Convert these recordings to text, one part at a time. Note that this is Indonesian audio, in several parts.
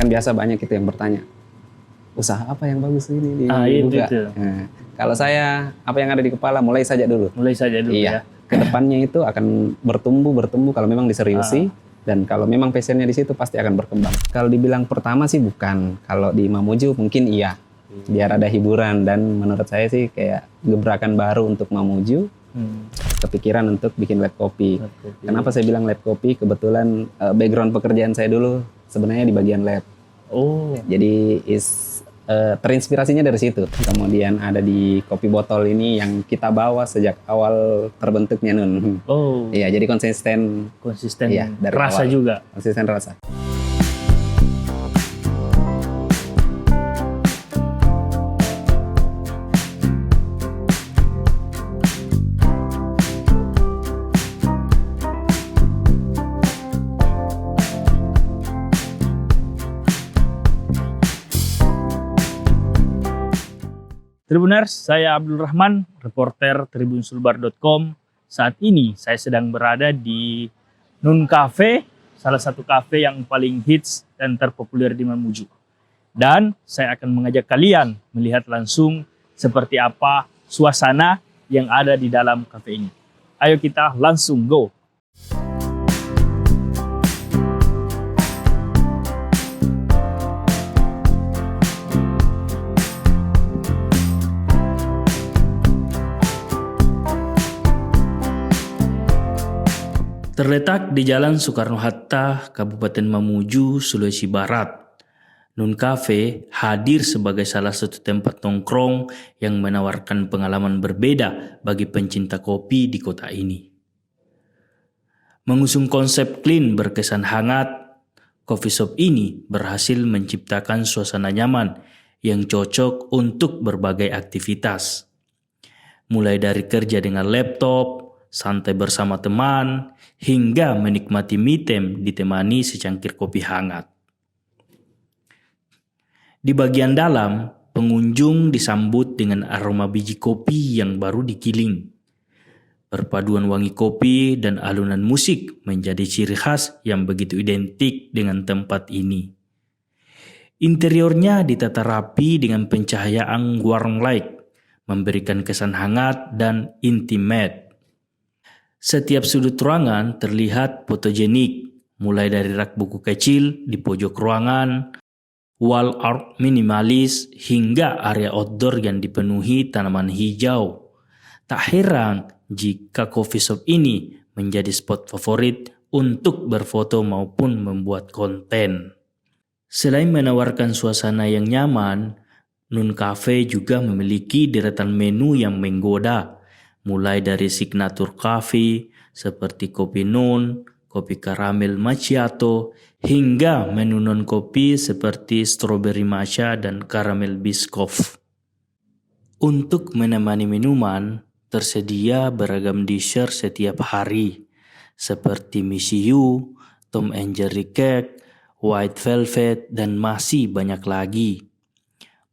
Kan biasa banyak itu yang bertanya, usaha apa yang bagus ini dibuka? Nah, kalau saya apa yang ada di kepala mulai saja dulu. Mulai saja dulu iya. ya. Kedepannya itu akan bertumbuh kalau memang diseriusi. Dan kalau memang passionnya di situ pasti akan berkembang. Kalau dibilang pertama sih bukan. Kalau di Mamuju mungkin iya. Biar ada hiburan dan menurut saya sih kayak gebrakan baru untuk Mamuju. Kepikiran untuk bikin lab kopi. Kenapa saya bilang lab kopi? Kebetulan background pekerjaan saya dulu sebenarnya di bagian lab. Jadi terinspirasinya dari situ. Kemudian ada di kopi botol ini yang kita bawa sejak awal terbentuknya Nun. Iya, jadi konsisten iya, dari rasa awal. Juga. Konsisten rasa. Tribuners, saya Abdul Rahman, reporter tribunsulbar.com. Saat ini saya sedang berada di Nun Cafe, salah satu kafe yang paling hits dan terpopuler di Mamuju. Dan saya akan mengajak kalian melihat langsung seperti apa suasana yang ada di dalam kafe ini. Ayo kita langsung go! Terletak di Jalan Soekarno-Hatta, Kabupaten Mamuju, Sulawesi Barat, Nun Cafe hadir sebagai salah satu tempat nongkrong yang menawarkan pengalaman berbeda bagi pencinta kopi di kota ini. Mengusung konsep clean berkesan hangat, coffee shop ini berhasil menciptakan suasana nyaman yang cocok untuk berbagai aktivitas. Mulai dari kerja dengan laptop, santai bersama teman, hingga menikmati me time ditemani secangkir kopi hangat. Di bagian dalam, pengunjung disambut dengan aroma biji kopi yang baru digiling. Perpaduan wangi kopi dan alunan musik menjadi ciri khas yang begitu identik dengan tempat ini. Interiornya ditata rapi dengan pencahayaan warm light, memberikan kesan hangat dan intimate. Setiap sudut ruangan terlihat fotogenik, mulai dari rak buku kecil di pojok ruangan, wall art minimalis, hingga area outdoor yang dipenuhi tanaman hijau. Tak heran jika coffee shop ini menjadi spot favorit untuk berfoto maupun membuat konten. Selain menawarkan suasana yang nyaman, Nun Cafe juga memiliki deretan menu yang menggoda, mulai dari signature coffee seperti kopi Nun, kopi karamel macchiato, hingga menu non kopi seperti strawberry matcha dan karamel biscoff. Untuk menemani minuman, tersedia beragam dessert setiap hari, seperti misiu, Tom and Jerry cake, white velvet, dan masih banyak lagi.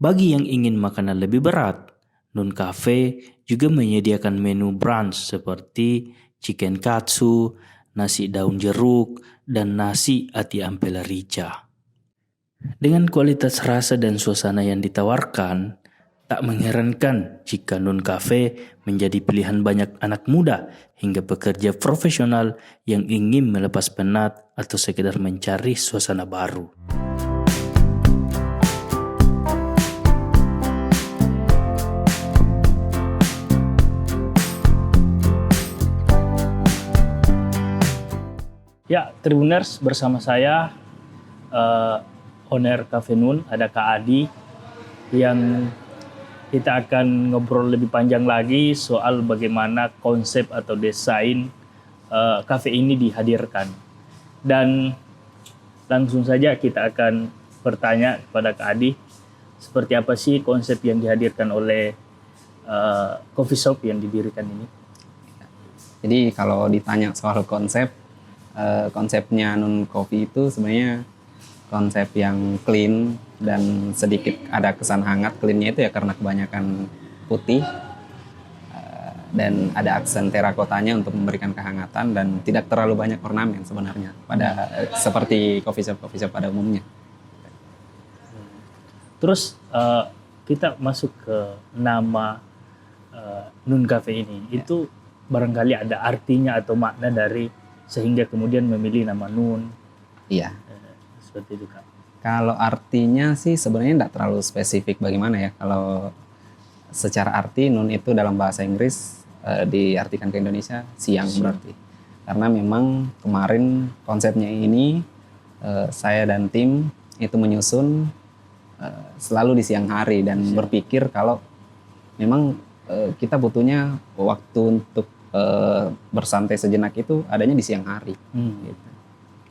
Bagi yang ingin makanan lebih berat, Nun Cafe juga menyediakan menu brunch seperti chicken katsu, nasi daun jeruk, dan nasi ati ampela rica. Dengan kualitas rasa dan suasana yang ditawarkan, tak mengherankan jika Nun Cafe menjadi pilihan banyak anak muda hingga pekerja profesional yang ingin melepas penat atau sekedar mencari suasana baru. Ya, Tribuners, bersama saya owner Cafe Nun, ada Kak Adi, yang kita akan ngobrol lebih panjang lagi soal bagaimana konsep atau desain cafe ini dihadirkan. Dan langsung saja kita akan bertanya kepada Kak Adi, seperti apa sih konsep yang dihadirkan oleh coffee shop yang didirikan ini? Jadi kalau ditanya soal konsepnya Nun Coffee itu sebenarnya konsep yang clean dan sedikit ada kesan hangat. Cleannya itu ya karena kebanyakan putih dan ada aksen terakotanya untuk memberikan kehangatan dan tidak terlalu banyak ornamen sebenarnya pada seperti coffee shop pada umumnya. Terus kita masuk ke nama Nun Cafe ini. Itu barangkali ada artinya atau makna dari sehingga kemudian memilih nama Nun. Iya. Seperti itu Kak. Kalau artinya sih sebenarnya tidak terlalu spesifik bagaimana ya. Kalau secara arti Nun itu dalam bahasa Inggris diartikan ke Indonesia siang berarti. Karena memang kemarin konsepnya ini saya dan tim itu menyusun selalu di siang hari dan berpikir kalau memang kita butuhnya waktu untuk bersantai sejenak itu adanya di siang hari. Gitu.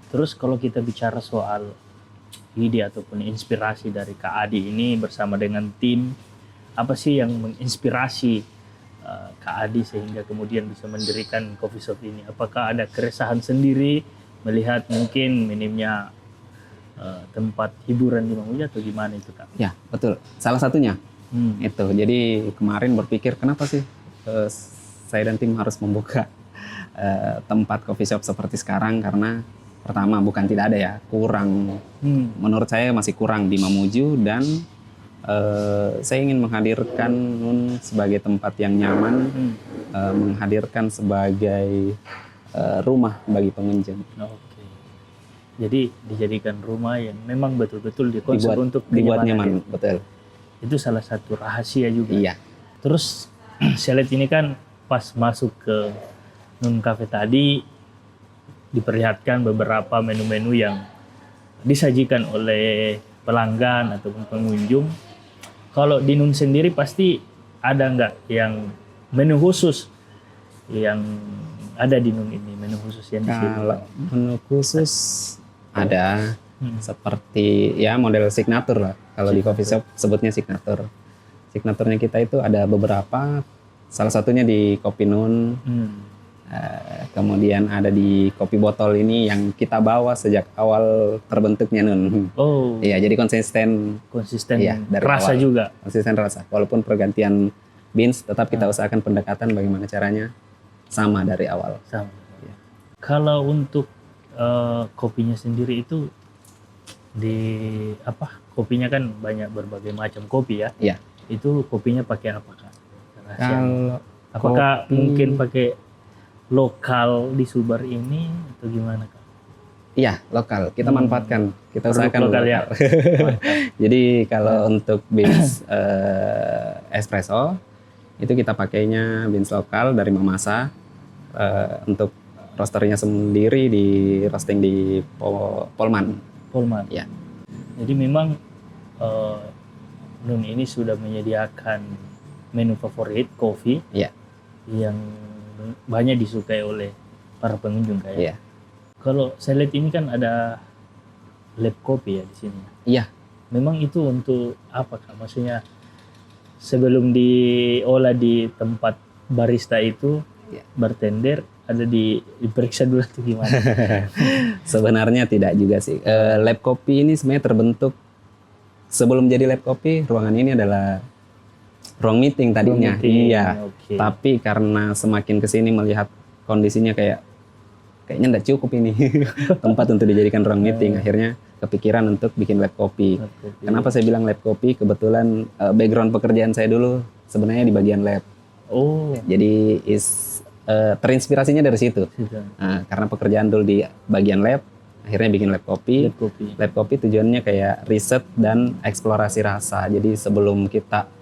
Terus kalau kita bicara soal ide ataupun inspirasi dari Kak Adi ini bersama dengan tim, apa sih yang menginspirasi Kak Adi sehingga kemudian bisa mendirikan coffee shop ini? Apakah ada keresahan sendiri melihat mungkin minimnya tempat hiburan di Mamuju atau gimana itu Kak? Ya betul, salah satunya itu. Jadi kemarin berpikir kenapa sih saya dan tim harus membuka tempat coffee shop seperti sekarang, karena pertama bukan tidak ada ya, kurang. Menurut saya masih kurang di Mamuju dan saya ingin menghadirkan Nun sebagai tempat yang nyaman, menghadirkan sebagai rumah bagi pengunjung. Oke. Jadi dijadikan rumah yang memang betul-betul dikonsep untuk dibuat kenyamanan. nyaman, betul. Itu salah satu rahasia juga. Iya. Terus saya lihat ini kan pas masuk ke Nun Cafe tadi diperlihatkan beberapa menu-menu yang disajikan oleh pelanggan ataupun pengunjung. Kalau di Nun sendiri pasti ada nggak yang menu khusus yang ada di Nun ini, menu khusus yang di sini? Kalau menu khusus ada seperti ya model signature lah. Kalau di coffee shop sebutnya signature. Signaturnya kita itu ada beberapa. Salah satunya di Kopi Nun. Kemudian ada di kopi botol ini yang kita bawa sejak awal terbentuknya Nun. Oh. Iya, jadi konsisten iya, dari rasa awal. juga. Konsisten rasa. Walaupun pergantian beans, tetap kita usahakan pendekatan bagaimana caranya sama dari awal. Sama. Ya. Kalau untuk kopinya sendiri itu kopinya kan banyak berbagai macam kopi ya. Iya. Itu kopinya pakai apa Kak? Kalau apakah kopi, mungkin pakai lokal di Subar ini atau gimana Kak? iya, lokal. Kita manfaatkan. Kita usahakan lokal ya. Jadi kalau untuk beans espresso itu kita pakainya beans lokal dari Mamasa. Untuk roasternya sendiri di roasting di Polman. Polman. Ya. Jadi memang Nun ini sudah menyediakan menu favorit kopi Ya. yang banyak disukai oleh para pengunjung kayak. Iya. Kalau saya lihat ini kan ada lab kopi ya di sini. Iya. Memang itu untuk apa Kak? Maksudnya sebelum diolah di tempat barista itu, bartender ada diperiksa dulu tuh gimana? Sebenarnya tidak juga sih. Lab kopi ini sebenarnya terbentuk sebelum jadi lab kopi. Ruangan ini adalah ruang meeting tadinya. Iya. Okay. Tapi karena semakin kesini melihat kondisinya kayaknya nggak cukup ini tempat untuk dijadikan ruang meeting. Akhirnya kepikiran untuk bikin lab kopi. Kenapa saya bilang lab kopi? Kebetulan background pekerjaan saya dulu sebenarnya di bagian lab. Oh. Jadi terinspirasinya dari situ. Karena pekerjaan dulu di bagian lab, akhirnya bikin lab kopi. Lab kopi tujuannya kayak riset dan eksplorasi rasa. Jadi sebelum kita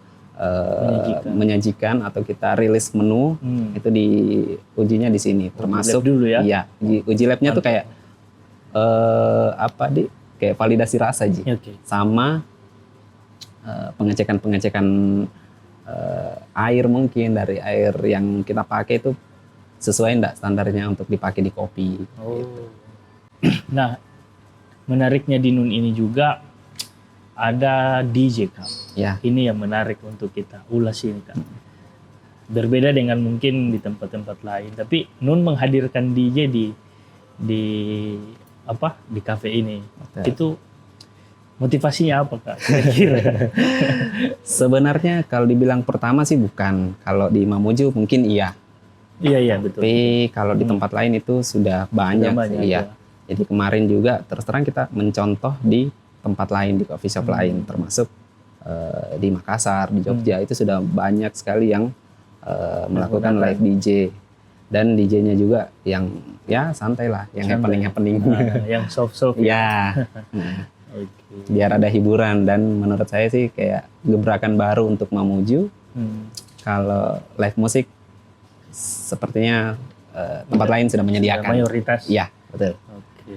menyajikan atau kita rilis menu, itu diujinya di sini. Termasuk lab dulu ya? Iya, uji labnya tuh kayak kayak validasi rasa sama pengecekan air, mungkin dari air yang kita pakai itu sesuai enggak standarnya untuk dipakai di kopi. Gitu. Nah, menariknya di Nun ini juga ada DJ Kak. Ya. Ini yang menarik untuk kita ulas ini Kak. Berbeda dengan mungkin di tempat-tempat lain, tapi Nun menghadirkan DJ di kafe ini. Betul. Itu motivasinya apa Kak? Kira-kira. Sebenarnya kalau dibilang pertama sih bukan. Kalau di Mamuju mungkin iya. Iya betul. Tapi kalau di tempat lain itu sudah banyak. Iya. Ya. Jadi kemarin juga terus terang kita mencontoh di tempat lain, di coffee shop lain, termasuk di Makassar, di Jogja itu sudah banyak sekali yang melakukan live DJ, dan DJ-nya juga yang ya santai lah, yang happening. Yang soft ya. Biar ada hiburan, dan menurut saya sih kayak gebrakan baru untuk Mamuju. Kalau live musik sepertinya tempat lain sudah menyediakan. Mayoritas. Iya, betul. Oke.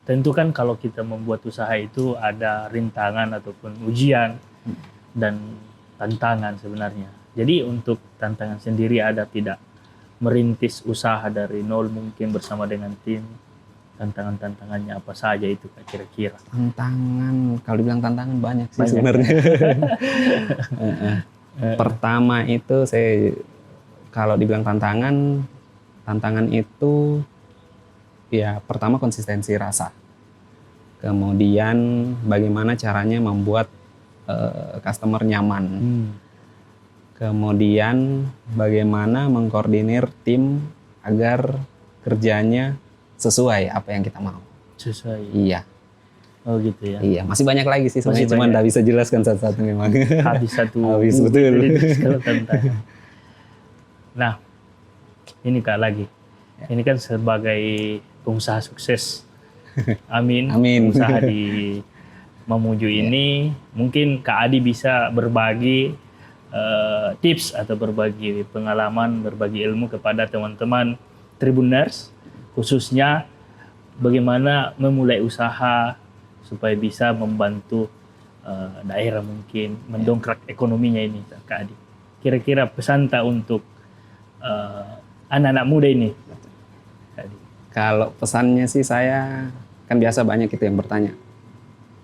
Tentu kan kalau kita membuat usaha itu ada rintangan ataupun ujian dan tantangan sebenarnya. Jadi untuk tantangan sendiri ada tidak? Merintis usaha dari nol mungkin bersama dengan tim, tantangan-tantangannya apa saja itu Kak, kira-kira? Tantangan, kalau dibilang tantangan banyak sih sebenarnya. Pertama itu kalau dibilang tantangan itu ya pertama konsistensi rasa. Kemudian bagaimana caranya membuat customer nyaman. Kemudian bagaimana mengkoordinir tim agar kerjanya sesuai apa yang kita mau. Sesuai. Iya. Oh gitu ya. Iya, masih banyak lagi sih sebenarnya, cuma nggak bisa jelaskan satu-satu memang. Habis betul. Kalau tantangan. Nah, ini Kak lagi. Ini kan sebagai pengusaha sukses. Amin. Usaha di Mamuju ini, mungkin Kak Adi bisa berbagi tips atau berbagi pengalaman, berbagi ilmu kepada teman-teman Tribuners, khususnya bagaimana memulai usaha supaya bisa membantu daerah, mungkin mendongkrak ekonominya ini, Kak Adi. Kira-kira pesan tak untuk anak-anak muda ini, Kak Adi? Kalau pesannya sih, saya kan biasa banyak itu yang bertanya,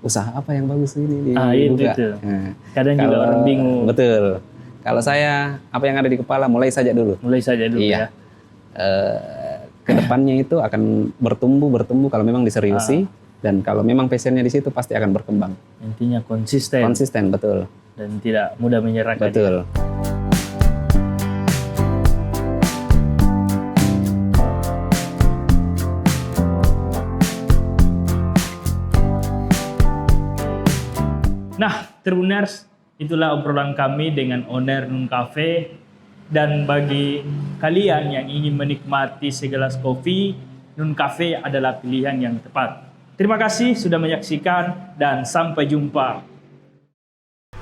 usaha apa yang bagus ini dibuka. Itu. Kadang juga orang bingung. Betul. Kalau saya, apa yang ada di kepala, mulai saja dulu. Iya. Ya. Kedepannya itu akan bertumbuh kalau memang diseriusi, dan kalau memang passionnya di situ pasti akan berkembang. Intinya konsisten. Konsisten, betul. Dan tidak mudah menyerah. Betul. Nah, Tribuners, itulah obrolan kami dengan owner Nun Cafe. Dan bagi kalian yang ingin menikmati segelas kopi, Nun Cafe adalah pilihan yang tepat. Terima kasih sudah menyaksikan dan sampai jumpa.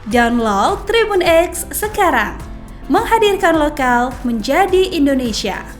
Download Tribun X sekarang, menghadirkan lokal menjadi Indonesia.